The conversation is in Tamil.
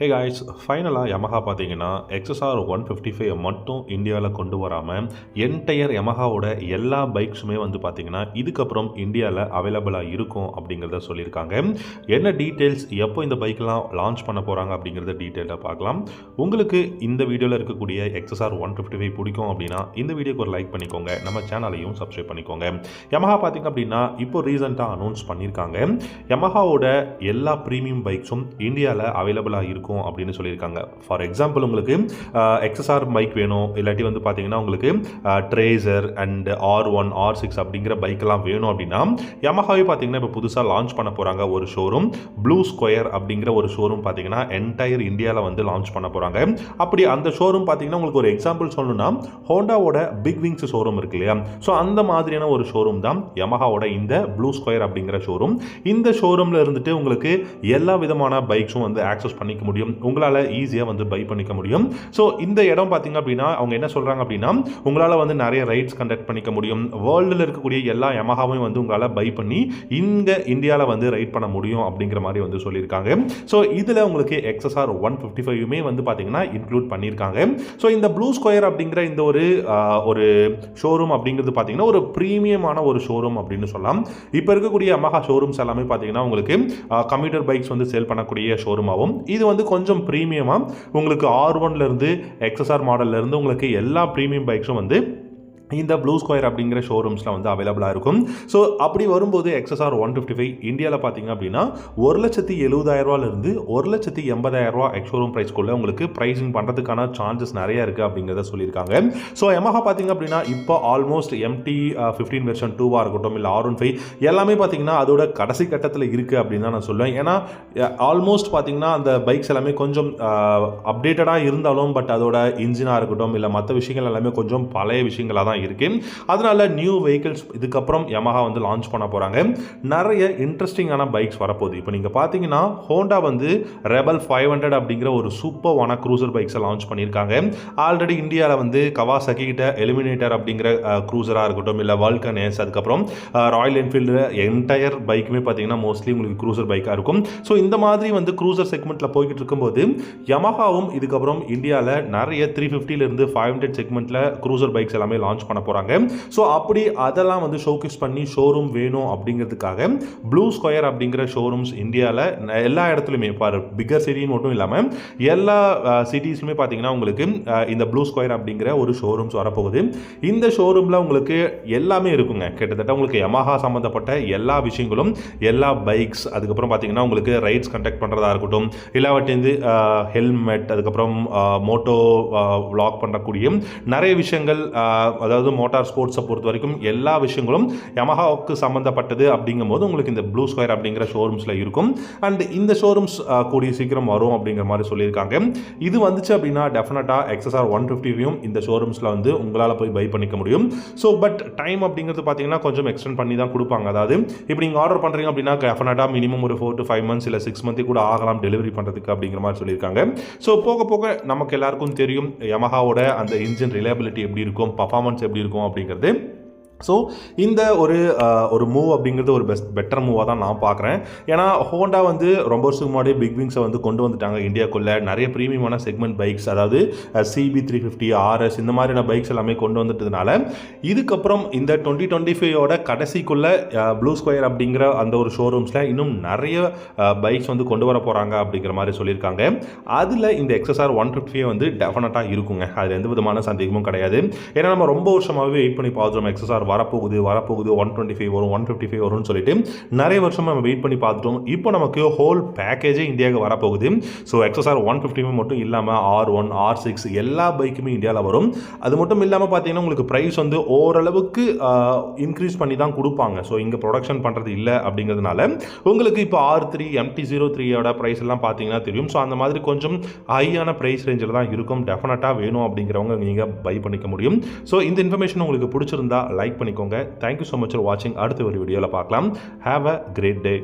ஹே காய்ஸ், ஃபைனலாக யமஹா பார்த்தீங்கன்னா XSR 155 மட்டும் இந்தியாவில் கொண்டு வராமல் என்டையர் யமஹாவோட எல்லா பைக்ஸுமே வந்து பார்த்தீங்கன்னா இதுக்கப்புறம் இந்தியாவில் அவைலபிளாக இருக்கும் அப்படிங்கிறத சொல்லியிருக்காங்க. என்ன டீட்டெயில்ஸ், எப்போ இந்த பைக்கெலாம் லான்ச் பண்ண போகிறாங்க அப்படிங்கிறத டீட்டெயிலாக பார்க்கலாம். உங்களுக்கு இந்த வீடியோவில் இருக்கக்கூடிய XSR 155 பிடிக்கும் அப்படின்னா இந்த வீடியோக்கு ஒரு லைக் பண்ணிக்கோங்க, நம்ம சேனலையும் சப்ஸ்கிரைப் பண்ணிக்கோங்க. யமஹா பார்த்திங்க அப்படின்னா இப்போ ரீசெண்டாக அனௌன்ஸ் பண்ணியிருக்காங்க, யமஹாவோட எல்லா ப்ரீமியம் பைக்ஸும் இந்தியாவில் அவைலபிளாக இருக்கும் அப்படின்னு சொல்லியிருக்காங்க. ஃபார் எக்ஸாம்பிள் உங்களுக்கு XSR பைக் வேணும், இல்லாட்டி வந்து பார்த்தீங்கன்னா உங்களுக்கு ட்ரேசர் அண்ட் R1 R6 அப்படிங்கிற பைக்கெல்லாம் வேணும் அப்படின்னா யமஹாவே பார்த்தீங்கன்னா இப்போ புதுசாக லான்ச் பண்ண போகிறாங்க ஒரு ஷோரூம், ப்ளூ ஸ்கொயர் அப்படிங்கிற ஒரு ஷோரூம் பார்த்தீங்கன்னா என்டையர் இந்தியாவில் வந்து லான்ச் பண்ண போகிறாங்க. அப்படி அந்த ஷோரூம் பார்த்தீங்கன்னா உங்களுக்கு ஒரு எக்ஸாம்பிள் சொல்லணும்னா ஹோண்டாவோட பிக் விங்ஸ் ஷோரூம் இருக்கு இல்லையா, ஸோ அந்த மாதிரியான ஒரு ஷோரூம் தான் யமஹாவோட இந்த ப்ளூ ஸ்கொயர் அப்படிங்கிற ஷோரூம். இந்த ஷோரூமில் இருந்துட்டு உங்களுக்கு எல்லா விதமான பைக்ஸும் வந்து ஆக்சஸ் பண்ணிக்க முடியும், உங்களால் ஈஸியாக வந்து பை பண்ணிக்க முடியும். ஸோ இந்த இடம் பார்த்தீங்க அப்படின்னா அவங்க என்ன சொல்கிறாங்க அப்படின்னா உங்களால் வந்து நிறைய ரைட்ஸ் கண்டக்ட் பண்ணிக்க முடியும், வேர்ல்டில் இருக்கக்கூடிய எல்லா யமஹாவையும் வந்து உங்களால் பை பண்ணி இங்கே இந்தியாவில் வந்து ரைட் பண்ண முடியும் அப்படிங்கிற மாதிரி வந்து சொல்லியிருக்காங்க. ஸோ இதில் உங்களுக்கு XSR 155மே வந்து பார்த்தீங்கன்னா இன்க்ளூட் பண்ணியிருக்காங்க. ஸோ இந்த ப்ளூ ஸ்கொயர் அப்படிங்கிற இந்த ஒரு ஷோரூம் அப்படிங்கிறது பார்த்தீங்கன்னா ஒரு ப்ரீமியமான ஒரு ஷோரூம் அப்படின்னு சொல்லலாம். இப்போ இருக்கக்கூடிய யமஹா ஷோரூம்ஸ் எல்லாமே பார்த்தீங்கன்னா உங்களுக்கு கம்ப்யூட்டர் பைக்ஸ் வந்து சேல் பண்ணக்கூடிய ஷோரூமாகவும், இது வந்து கொஞ்சம் ப்ரீமியமாக உங்களுக்கு R1லேருந்து XSR மாடல்லேருந்து உங்களுக்கு எல்லா ப்ரீமியம் பைக்ஸும் வந்து இந்த ப்ளூ ஸ்கொயர் அப்படிங்கிற ஷோரூம்ஸில் வந்து அவைலபிளாக இருக்கும். ஸோ அப்படி வரும்போது XSR 155 இந்தியாவில் பார்த்தீங்க அப்படின்னா 1,70,000 1,80,000 எக்ஸ்ஷோரூம் ப்ரைஸ்க்குள்ளே உங்களுக்கு ப்ரைஸிங் பண்ணுறதுக்கான சான்சஸ் நிறைய இருக்குது அப்படிங்கிறத சொல்லியிருக்காங்க. ஸோ யமஹா பார்த்தீங்க அப்படின்னா இப்போ ஆல்மோஸ்ட் MT-15 வெர்ஷன் 2வாக இருக்கட்டும், இல்லை R15 எல்லாமே பார்த்தீங்கன்னா அதோட கடைசி கட்டத்தில் இருக்குது அப்படின்னு தான் நான் சொல்லுவேன். ஏன்னா ஆல்மோஸ்ட் பார்த்தீங்கன்னா அந்த பைக்ஸ் எல்லாமே கொஞ்சம் அப்டேட்டடாக இருந்தாலும் பட் அதோட இன்ஜினாக இருக்கட்டும் இல்லை மற்ற விஷயங்கள் எல்லாமே கொஞ்சம் பழைய விஷயங்களாக தான் இருக்கு. அதனால நியூ வெஹிக்கிள்ஸ் இதுக்கப்புறம் யமஹா வந்து லான்ச் பண்ண போறாங்க. நிறைய இன்ட்ரெஸ்டிங்கான பைக்ஸ் வரப்போகுது. இப்போ நீங்க பாத்தீங்கன்னா ஹோண்டா வந்து ரெபல் 500 அப்படிங்கிற ஒரு சூப்பர்வான க்ரூசர் பைக்ஸை லான்ச் பண்ணியிருக்காங்க. ஆல்ரெடி இந்தியாவில் வந்து கவாசாக்கி கிட்ட எலிமினேட்டர் அப்படிங்கிற க்ரூசராக இருக்கட்டும், இல்லை வால்கனேஸ், அதுக்கப்புறம் ராயல் என்ஃபீல்டு என்டையர் பைக்குமே பார்த்தீங்கன்னா மோஸ்ட்லி உங்களுக்கு க்ரூசர் பைக்காக இருக்கும். ஸோ இந்த மாதிரி வந்து க்ரூசர் செக்மெண்ட்டில் போய்கிட்டு இருக்கும்போது யமஹாவும் இதுக்கப்புறம் இந்தியாவில் நிறைய 350லேருந்து 500 செக்மெண்ட்டில் க்ரூசர் பைக்ஸ் எல்லாமே லான்ச் பண்ண போறாங்க. ஸோ அப்படி அதெல்லாம் வந்து ஷோகேஸ் பண்ணி ஷோரூம் வேணும் அப்படிங்கிறதுக்காக ப்ளூ ஸ்கொயர் அப்படிங்கிற ஷோரூம்ஸ் இந்தியாவில் எல்லா இடத்துலையுமே பாரு, பிக்கர் சிட்டின்னு மட்டும் இல்லாமல் எல்லா சிட்டிஸ்லுமே பார்த்தீங்கன்னா உங்களுக்கு இந்த ப்ளூ ஸ்கொயர் அப்படிங்கிற ஒரு ஷோரூம்ஸ் வரப்போகுது. இந்த ஷோரூமில் உங்களுக்கு எல்லாமே இருக்குங்க, கிட்டத்தட்ட உங்களுக்கு யமஹா சம்மந்தப்பட்ட எல்லா விஷயங்களும், எல்லா பைக்ஸ், அதுக்கப்புறம் பார்த்தீங்கன்னா உங்களுக்கு ரைட்ஸ் கண்டக்ட் பண்ணுறதா இருக்கட்டும், இல்லாவட்டி ஹெல்மெட், அதுக்கப்புறம் மோட்டோ விளாக் பண்ணக்கூடிய நிறைய விஷயங்கள், அதாவது மோட்டார் ஸ்போர்ட்ஸை பொறுத்த வரைக்கும் எல்லா விஷயங்களும் யமஹாவுக்கு சம்மந்தப்பட்டது அப்படிங்கும்போது உங்களுக்கு இந்த ப்ளூ ஸ்கொயர் அப்படிங்கிற ஷோரூம்ஸில் இருக்கும். அண்ட் இந்த ஷோரூம்ஸ் கூடிய சீக்கிரம் வரும் அப்படிங்கிற மாதிரி சொல்லியிருக்காங்க. இது வந்துச்சு அப்படின்னா டெஃபினட்டாக XSR 155யும் இந்த ஷோரூம்ஸில் வந்து உங்களால் போய் பை பண்ணிக்க முடியும். ஸோ பட் டைம் அப்படிங்கிறது பார்த்தீங்கன்னா கொஞ்சம் எக்ஸ்டெண்ட் பண்ணி தான் கொடுப்பாங்க. அதாவது இப்போ நீங்கள் ஆர்டர் பண்ணுறீங்க அப்படின்னா டெஃபினட்டாக மினிமம் ஒரு 4 to 5 months இல்லை 6 months கூட ஆகலாம் டெலிவரி பண்ணுறதுக்கு அப்படிங்கிற மாதிரி சொல்லியிருக்காங்க. ஸோ போக போக நமக்கு எல்லாருக்கும் தெரியும் யமஹாவோட அந்த இன்ஜின் ரிலையபிலிட்டி எப்படி இருக்கும், பர்ஃபார்மன்ஸ் எப்படி இருக்கும் அப்படிங்கிறது. ஸோ இந்த ஒரு மூவ் அப்படிங்கிறது ஒரு பெட்டர் மூவாக தான் நான் பார்க்குறேன். ஏன்னா ஹோண்டா வந்து ரொம்ப வருஷத்துக்கு முன்னாடி பிக் விங்ஸை வந்து கொண்டு வந்துட்டாங்க இந்தியாவுக்குள்ளே. நிறைய ப்ரீமியமான செக்மெண்ட் பைக்ஸ், அதாவது CB350 RS இந்த மாதிரியான பைக்ஸ் எல்லாமே கொண்டு வந்துட்டதுனால இதுக்கப்புறம் இந்த 2025 கடைசிக்குள்ளே ப்ளூ ஸ்கொயர் அப்படிங்கிற அந்த ஒரு ஷோரூம்ஸில் இன்னும் நிறைய பைக்ஸ் வந்து கொண்டு வர போகிறாங்க அப்படிங்கிற மாதிரி சொல்லியிருக்காங்க. அதில் இந்த XSR 155 வந்து டெஃபினட்டாக இருக்குங்க, அதில் எந்த விதமான சந்தேகமும் கிடையாது. ஏன்னா நம்ம ரொம்ப வருஷமாகவே வெயிட் பண்ணி பார்த்தோம், XSR வரப்போகுது 125 வரும், 155 வரும்னு சொல்லிட்டு நிறைய வருஷமா நம்ம வெயிட் பண்ணி பார்த்துட்டோம். இப்போ நமக்கு ஹோல் பேக்கேஜே இந்தியாவுக்கு வரப்போகுது. ஸோ XSR 155 மட்டும் இல்லாமல் R1 R6 எல்லா பைக்குமே இந்தியாவில் வரும். அது மட்டும் இல்லாமல் பார்த்தீங்கன்னா உங்களுக்கு ப்ரைஸ் வந்து ஓரளவுக்கு இன்க்ரீஸ் பண்ணி தான் கொடுப்பாங்க. ஸோ இங்கே ப்ரொடக்ஷன் பண்ணுறது இல்லை அப்படிங்கிறதுனால உங்களுக்கு இப்போ R3 MT-03 ப்ரைஸ் எல்லாம் பார்த்தீங்கன்னா தெரியும். ஸோ அந்த மாதிரி கொஞ்சம் ஹையான ப்ரைஸ் ரேஞ்சில் தான் இருக்கும். டெஃபினட்டாக வேணும் அப்படிங்கிறவங்க நீங்கள் பை பண்ணிக்க முடியும். ஸோ இந்த இன்ஃபர்மேஷன் உங்களுக்கு பிடிச்சிருந்தா லைக் பண்ணிக்கோங்க. தேங்க்யூ ஸோ மச் ஃபார் வாட்சிங். அடுத்த ஒரு வீடியோவில் பார்க்கலாம். Have a great day.